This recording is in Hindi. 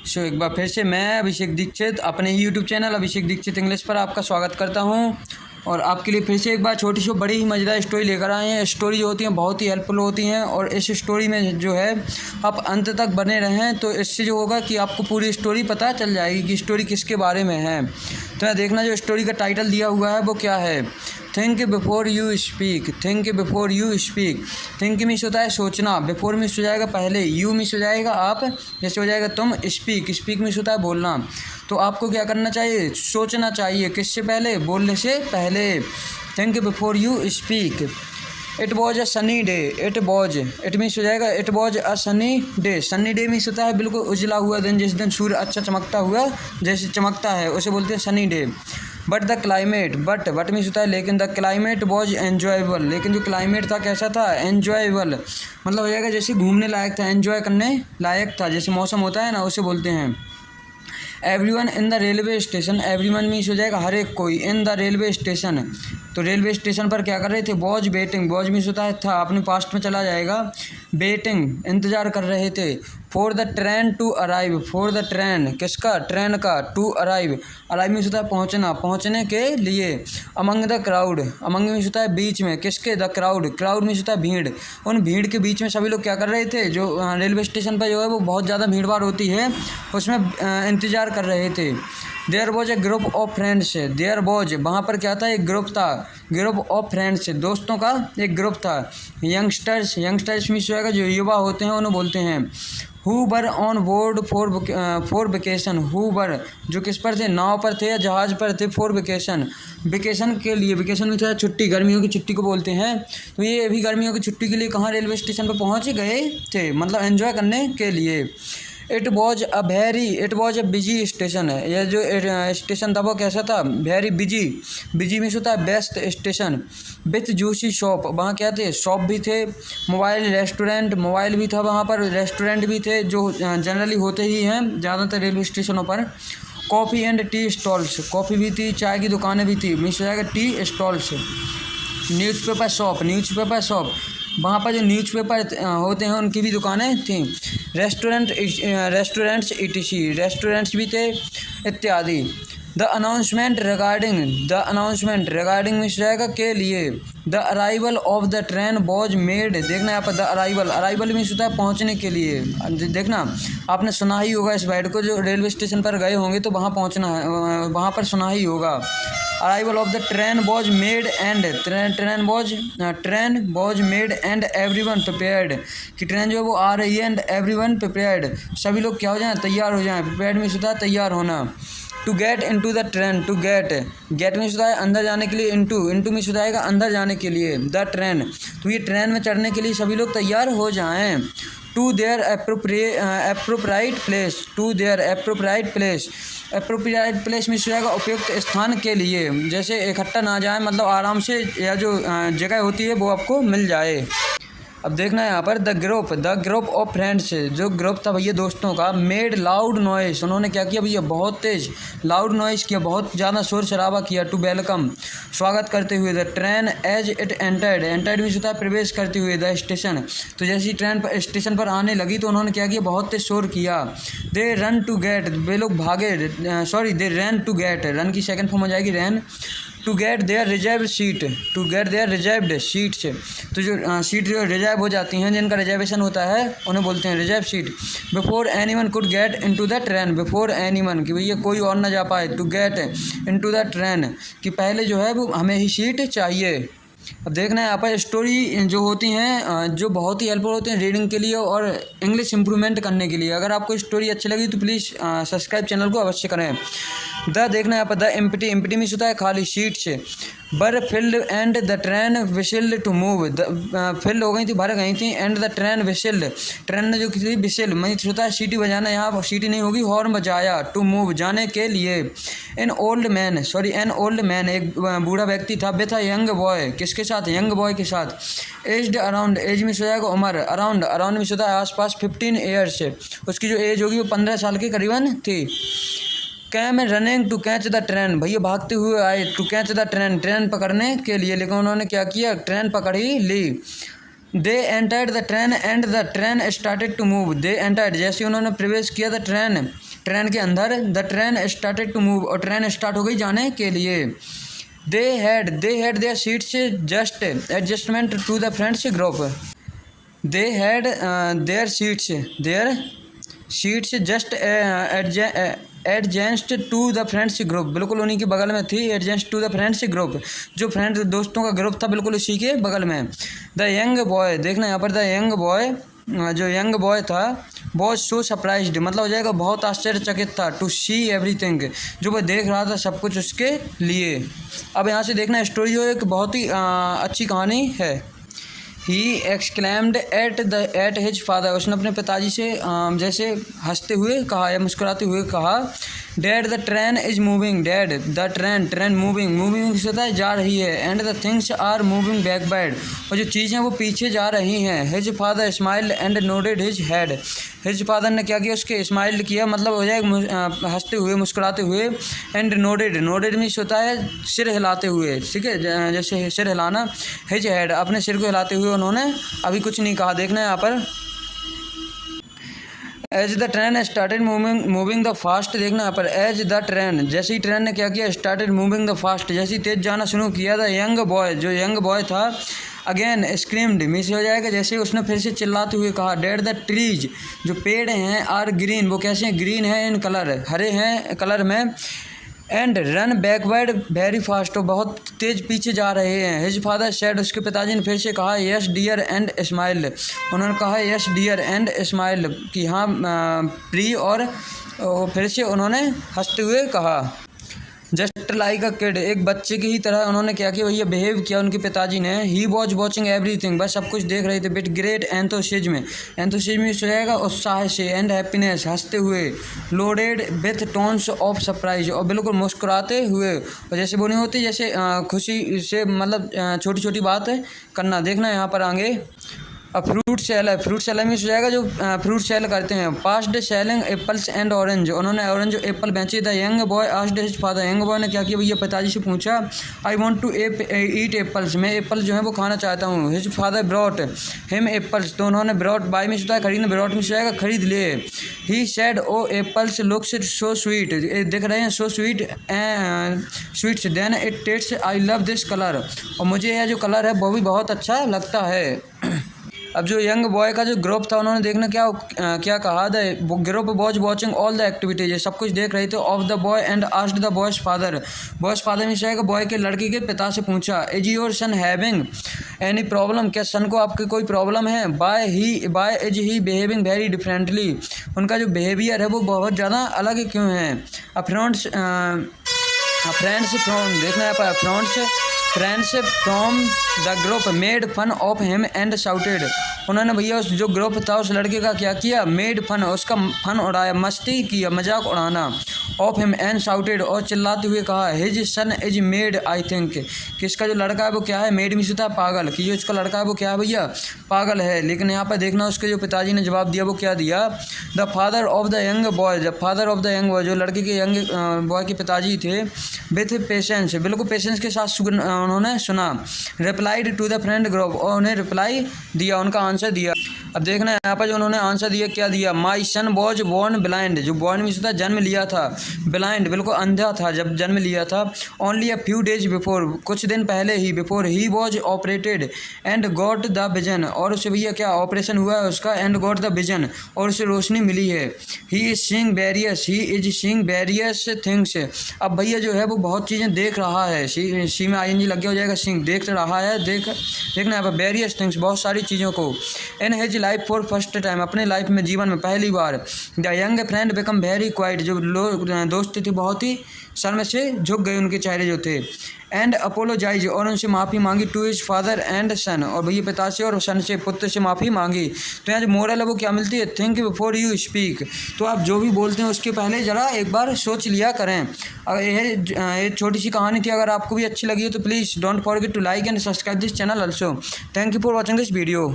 एक बार फिर से मैं अभिषेक दीक्षित अपने ही यूट्यूब चैनल अभिषेक दीक्षित इंग्लिश पर आपका स्वागत करता हूं और आपके लिए फिर से एक बार छोटी सी बड़ी ही मज़ेदार स्टोरी लेकर आए हैं। स्टोरी जो होती हैं बहुत ही हेल्पफुल होती हैं और इस स्टोरी में जो है आप अंत तक बने रहें तो इससे जो होगा कि आपको पूरी स्टोरी पता चल जाएगी कि स्टोरी किसके बारे में है। तो यहाँ देखना जो स्टोरी का टाइटल दिया हुआ है वो क्या है, think before you speak. Think before you speak. Think means होता है सोचना, बिफोर मीन्स हो जाएगा पहले, यू मीन्स हो जाएगा आप, जैसे हो जाएगा तुम, स्पीक स्पीक मीन्स होता है बोलना। तो आपको क्या करना चाहिए, सोचना चाहिए, किससे पहले, बोलने से पहले। Think before you speak. It was a sunny day. It means हो जाएगा it was a sunny day. Sunny day means होता है बिल्कुल उजला हुआ दिन, जिस दिन सूर्य अच्छा चमकता हुआ जैसे चमकता है उसे बोलते हैं sunny day. But the climate, but means होता है लेकिन, द क्लाइमेट वॉज एन्जॉयबल। लेकिन जो क्लाइमेट था कैसा था, एन्जॉयबल मतलब हो जाएगा जैसे घूमने लायक था, एन्जॉय करने लायक था, जैसे मौसम होता है ना उसे बोलते हैं। Everyone in the railway station. Everyone means हो जाएगा हर एक कोई, इन द रेलवे स्टेशन। तो रेलवे स्टेशन पर क्या कर रहे थे, वॉज वेटिंग। वॉज मीन्स होता है था, अपने पास्ट में चला जाएगा। वेटिंग इंतज़ार कर रहे थे। For the train to arrive. For the train किसका, ट्रेन का, टू अराइव। अराइव मीन्स होता है पहुँचना, पहुँचने के लिए। Among the crowd. Among means होता है बीच में, किसके, द क्राउड। क्राउड मीन्स होता है भीड़। उन भीड़ के बीच में सभी लोग क्या कर रहे थे, जो रेलवे स्टेशन पर जो है वो बहुत ज़्यादा भीड़ भाड़ होती है उसमें इंतज़ार कर रहे थे। There was a group of friends. There was वहाँ पर क्या था, एक ग्रुप था, ग्रुप ऑफ फ्रेंड्स दोस्तों का एक ग्रुप था। यंगस्टर्स, यंगस्टर्स मीन्स जो है जो युवा होते हैं उन्हें बोलते हैं। Who were on board for vacation. Who were जो किस पर थे, नाव पर थे या जहाज़ पर थे, फॉर वेकेशन वेकेशन के लिए। वेकेशन में था छुट्टी, गर्मियों की छुट्टी को बोलते हैं। तो ये अभी गर्मियों की छुट्टी के लिए कहाँ रेलवे स्टेशन पर पहुँच गए थे, मतलब एंजॉय करने के लिए। It was a busy station है। यह जो स्टेशन था वो कैसा था, वेरी बिजी। बिजी मीन्स होता है व्यस्त स्टेशन। विथ जूसी शॉप, वहाँ क्या थे, शॉप भी थे। मोबाइल रेस्टोरेंट, मोबाइल भी था वहाँ पर, रेस्टोरेंट भी थे जो जनरली होते ही हैं ज़्यादातर रेलवे स्टेशनों पर। Coffee and tea stalls, coffee भी थी, चाय की दुकानें भी थी, मीन्स हो जाएगा टी स्टॉल्स। न्यूज़पेपर शॉप, वहाँ पर जो न्यूज़पेपर होते हैं उनकी भी दुकानें थीं। रेस्टोरेंट्स ईटीसी, रेस्टोरेंट्स भी थे इत्यादि। द अनाउंसमेंट रिगार्डिंग मीन्स रहेगा के लिए। The arrival of the train was made. देखना यहाँ पर द अराइवल मीन्स होता है पहुँचने के लिए। देखना आपने सुना ही होगा इस वर्ड को, जो रेलवे स्टेशन पर गए होंगे तो वहाँ पहुँचना है, वहाँ पर सुना ही होगा। Arrival of the train was made and, train was made and everyone prepared. कि ट्रेन जो है वो आ रही है एंड एवरीवन प्रिपेयर्ड, सभी लोग क्या हो जाएं, तैयार हो जाएं। प्रिपेयर्ड मीन्स होता है तैयार होना। To get into the train, to get means होता है अंदर जाने के लिए, इनटू मीन्स हो जाएगा अंदर जाने के लिए, द ट्रेन। तो ये ट्रेन में चढ़ने के लिए सभी लोग तैयार हो जाएं। टू देयर एप्रोप्राइट प्लेस मीन्स हो जाएगा उपयुक्त स्थान के लिए, जैसे इकट्ठा ना जाए, मतलब आराम से, या जो जगह होती है वो आपको मिल जाए। अब देखना है यहाँ पर द ग्रुप ऑफ फ्रेंड्स, जो ग्रुप था भैया दोस्तों का, मेड लाउड नॉइस। उन्होंने क्या किया भैया, बहुत तेज लाउड नॉइस किया, बहुत ज़्यादा शोर शराबा किया। टू वेलकम स्वागत करते हुए, the train as it entered means होता है प्रवेश करते हुए, द स्टेशन। तो जैसे ही ट्रेन स्टेशन पर आने लगी तो उन्होंने क्या किया, बहुत तेज शोर किया। दे रन टू गेट, वे लोग भागे, they ran to get, run की सेकंड फॉर्म हो जाएगी ran. To get their reserve seat से, तो जो सीट जो रिजर्व हो जाती हैं, जिनका रिजर्वेशन होता है उन्हें बोलते हैं reserve seat. Before anyone could get into the train, before anyone कि भैया कोई और ना जा पाए, to get into the train कि पहले जो है वो हमें ही सीट चाहिए। अब देखना है यहाँ पर स्टोरी जो होती हैं जो बहुत ही हेल्पफुल होती हैं रीडिंग के लिए और इंग्लिश इंप्रूवमेंट करने के लिए। अगर आपको स्टोरी अच्छी लगी तो प्लीज़ सब्सक्राइब चैनल को अवश्य करें। देखना है यहाँ पर द एम्प्टी मीन्स होता है खाली, सीट से। बर filled and the train whistled to move. Filled हो गई थी, भर गई थी, and the train whistled, train ने जो किसी विशिल मीन्स होता है सीटी बजाना, यहाँ सीटी नहीं होगी, हॉर्न बजाया। टू मूव जाने के लिए। एन ओल्ड मैन एक बूढ़ा व्यक्ति था, विथ अ यंग बॉय, किसके साथ, यंग बॉय के साथ। एज्ड अराउंड, एज मीन्स हो जाएगा उम्र, अराउंड मीन्स होता है आसपास, 15 ईयर्स, उसकी जो एज होगी वो 15 साल के करीबन थी। Came running to catch the train, भैया भागते हुए आए, टू कैच द ट्रेन पकड़ने के लिए, लेकिन उन्होंने क्या किया, ट्रेन पकड़ ही ली। They entered the train and the train started to move. They entered जैसे उन्होंने प्रवेश किया, द ट्रेन ट्रेन के अंदर। The train started to move, और ट्रेन स्टार्ट हो गई जाने के लिए। They had their seats just adjustment to the friends group. They had their seats just adjacent to the friends group, बिल्कुल उन्हीं के बगल में थी। Adjacent to the friends group, जो फ्रेंड दोस्तों का ग्रुप था बिल्कुल उसी के बगल में। द यंग बॉय, देखना यहाँ पर, द यंग बॉय, जो यंग बॉय था, वॉज सो सरप्राइज्ड, मतलब हो जाएगा बहुत आश्चर्यचकित था। टू सी एवरीथिंग, जो वह देख रहा था सब कुछ उसके लिए। अब यहाँ से देखना स्टोरी जो एक बहुत ही अच्छी कहानी है। He exclaimed at his father, उसने अपने पिताजी से जैसे हंसते हुए कहा या मुस्कुराते हुए कहा, dad the train is moving, dad the train moving से होता है जा रही है, and the things are moving backward, और जो चीज़ें वो पीछे जा रही हैं। His father smiled and nodded his head, his father ने क्या किया, उसके स्माइल्ड किया, मतलब हो जाए हंसते हुए मुस्कुराते हुए। एंड नोडेड मीन्स होता है सिर हिलाते हुए, ठीक है, जैसे सिर हिलाना। हिज हेड, अपने सिर को हिलाते हुए उन्होंने अभी कुछ नहीं कहा। देखना है यहाँ पर, as the train started moving the fast, देखना यहाँ पर, एज द ट्रेन, जैसे ही ट्रेन ने क्या किया, स्टार्टेड मूविंग द फास्ट, जैसे ही तेज जाना शुरू किया। द यंग बॉय, जो यंग बॉय था, अगेन स्क्रीम्ड, मिस हो जाएगा, जैसे उसने फिर से चिल्लाते हुए कहा, डैड द ट्रीज, जो पेड़ हैं, आर ग्रीन, वो कैसे हैं, ग्रीन है इन कलर, हरे हैं कलर में। And run backward very fast, और बहुत तेज पीछे जा रहे हैं। हिज फादर सेड, उसके पिताजी ने फिर से कहा, यस डियर एंड स्माइल, उन्होंने कहा यस डियर एंड स्माइल, कि हाँ प्री, और फिर से उन्होंने हंसते हुए कहा। जस्ट लाइक अ किड, एक बच्चे की ही तरह उन्होंने क्या किया, भैया बिहेव किया उनके पिताजी ने। ही वॉज वॉचिंग एवरीथिंग, बस सब कुछ देख रहे थे। विद ग्रेट एंथुसिज्म हो जाएगा उत्साह से, एंड हैप्पीनेस, हंसते हुए। Loaded with tones of surprise, और बिल्कुल मुस्कुराते हुए, और जैसे वो नहीं होती, जैसे खुशी से, मतलब छोटी छोटी बात करना। देखना यहाँ पर आगे, फ्रूट सेलर मीन्स हो जाएगा जो फ्रूट सेल करते हैं। Passed selling apples and orange, उन्होंने ऑरेंज एप्पल बेचे। The young boy asked his father, young boy ने क्या किया, भैया पिताजी से पूछा, I want to eat apples, मैं एप्पल जो है वो खाना चाहता हूँ। His father brought him apples, तो उन्होंने ब्रॉट, बाय मीन्स होता है खरीदना, ब्रॉट मीन्स हो जाएगा खरीद लिए। He said, oh apples looks so sweet, दिख रहे हैं so sweets, then it tastes, I love this colour, और मुझे यह जो कलर है वो भी बहुत अच्छा लगता है। अब जो यंग बॉय का जो ग्रुप था, उन्होंने देखना क्या कहा, the group was watching all the activities, सब कुछ देख रहे थे। Of the boy and asked the boy's father में जाएगा, बॉय के लड़की के पिता से पूछा, is your son having any problem, क्या सन को आपके कोई प्रॉब्लम है। Why is he behaving very differently, उनका जो बिहेवियर है वो बहुत ज़्यादा अलग क्यों है। फ्रेंड्स फ्रॉम, देखना यहाँ पर, friends from the group made fun of him and shouted, उन्होंने भैया उस जो ग्रुप था उस लड़के का क्या किया, मेड फन, उसका फन उड़ाया, मस्ती किया, मजाक उड़ाना। ऑफ हिम एंड शाउटेड, और चिल्लाते हुए कहा, his son is made, I think, कि इसका जो लड़का है वो क्या है, मेड मीन्स होता है पागल, कि जो इसका लड़का है वो क्या है भैया, पागल है। लेकिन यहाँ पर देखना उसके जो पिताजी ने जवाब दिया वो क्या दिया, the father of the young boy, जो लड़के के यंग बॉय के पिताजी थे, विथ पेशेंस, बिल्कुल पेशेंस के साथ उन्होंने सुना। Replied to the friend group, और उन्हें रिप्लाई दिया, उनका आंसर दिया। अब देखना यहाँ पर जो उन्होंने आंसर दिया क्या दिया, माई सन वॉज बोर्न ब्लाइंड, जो बॉर्न मीन्स होता है जन्म लिया था, ब्लाइंड बिल्कुल अंधा था जब जन्म लिया था। Only a few days before, कुछ दिन पहले ही, before he was operated and got the vision, और उसे भैया क्या ऑपरेशन हुआ है उसका, एंड गॉट द विजन, और उसे रोशनी मिली है। He is seeing various things, अब भैया जो है वो बहुत चीज़ें देख रहा है, सी में ING लग गया हो जाएगा, सिंग, देख रहा है, देखना यहाँ पर वेरियस थिंग्स, बहुत सारी चीज़ों को। In his life for first time, अपने लाइफ में, जीवन में पहली बार। The young friend become very quiet, जो दोस्त थे बहुत ही शर्म से झुक गए उनके चेहरे जो थे। एंड अपोलोजाइज, और उनसे माफ़ी मांगी। टू हिज फादर एंड सन, और भैया पिता से और सन से, पुत्र से माफ़ी मांगी। तो यहाँ जो मोरल है वो क्या मिलती है, थिंक बिफोर यू स्पीक, तो आप जो भी बोलते हैं उसके पहले ज़रा एक बार सोच लिया करें। अगर यह छोटी सी कहानी थी, अगर आपको भी अच्छी लगी हो तो please don't forget to like and subscribe this channel also. Thank you for watching this video.